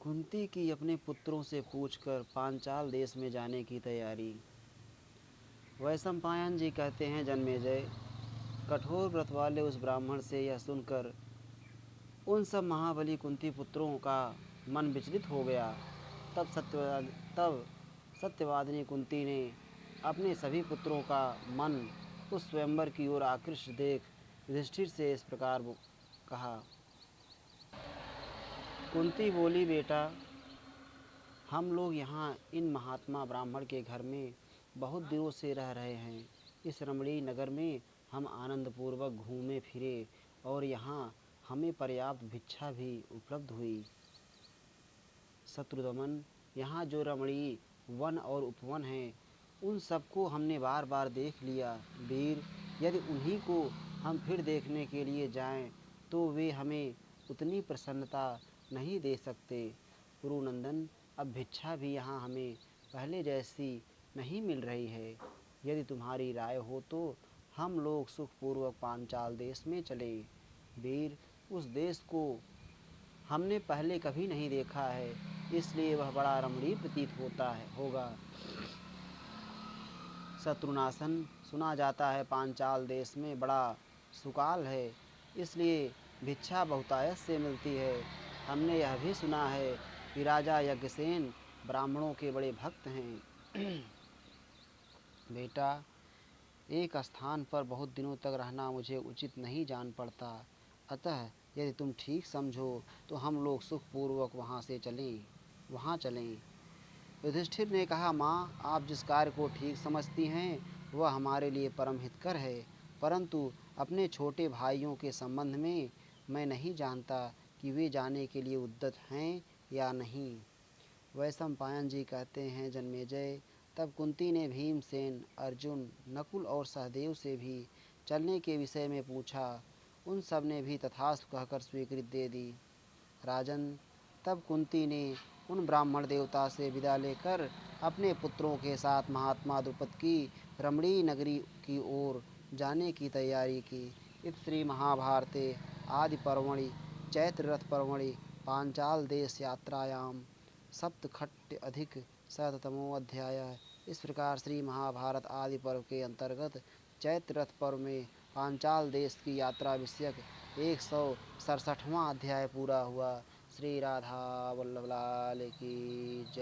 कुंती की अपने पुत्रों से पूछकर पांचाल देश में जाने की तैयारी। वैशंपायन जी कहते हैं, जन्मेजय, कठोर व्रत वाले उस ब्राह्मण से यह सुनकर उन सब महाबली कुंती पुत्रों का मन विचलित हो गया। तब सत्यवादिनी कुंती ने अपने सभी पुत्रों का मन उस स्वयंवर की ओर आकृष्ट देख युधिष्ठिर से इस प्रकार कहा। कुंती बोली, बेटा, हम लोग यहाँ इन महात्मा ब्राह्मण के घर में बहुत दिनों से रह रहे हैं। इस रमणीय नगर में हम आनंदपूर्वक घूमे फिरे और यहाँ हमें पर्याप्त भिक्षा भी उपलब्ध हुई। शत्रुदमन, यहाँ जो रमणीय वन और उपवन हैं, उन सबको हमने बार बार देख लिया। वीर, यदि उन्हीं को हम फिर देखने के लिए जाएं, तो वे हमें उतनी प्रसन्नता नहीं दे सकते। कुरुनंदन, अब भिक्षा भी यहाँ हमें पहले जैसी नहीं मिल रही है। यदि तुम्हारी राय हो तो हम लोग सुखपूर्वक पांचाल देश में चले। वीर, उस देश को हमने पहले कभी नहीं देखा है, इसलिए वह बड़ा रमणीय प्रतीत होगा। शत्रुनाशन, सुना जाता है पांचाल देश में बड़ा सुकाल है, इसलिए भिक्षा बहुतायत से मिलती है। हमने यह भी सुना है कि राजा यज्ञसेन ब्राह्मणों के बड़े भक्त हैं। बेटा, एक स्थान पर बहुत दिनों तक रहना मुझे उचित नहीं जान पड़ता, अतः यदि तुम ठीक समझो तो हम लोग सुखपूर्वक वहाँ चलें। युधिष्ठिर ने कहा, माँ, आप जिस कार्य को ठीक समझती हैं वह हमारे लिए परम हितकर है, परंतु अपने छोटे भाइयों के संबंध में मैं नहीं जानता कि वे जाने के लिए उद्यत हैं या नहीं। वैशंपायन जी कहते हैं, जन्मेजय, तब कुंती ने भीमसेन, अर्जुन, नकुल और सहदेव से भी चलने के विषय में पूछा। उन सब ने भी तथास्तु कहकर स्वीकृति दे दी। राजन, तब कुंती ने उन ब्राह्मण देवता से विदा लेकर अपने पुत्रों के साथ महात्मा द्रुपद की रमणीय नगरी की ओर जाने की तैयारी की। इत श्री महाभारते आदि पर्वणि चैत्र रथ पर्वणि पांचाल देश यात्रायाम सप्तखट्ट अधिक शततमो अध्याय। इस प्रकार श्री महाभारत आदि पर्व के अंतर्गत चैत्र रथ पर्व में पांचाल देश की यात्रा विषयक 167वां अध्याय पूरा हुआ। श्री राधा वल्लभ लाल की जय।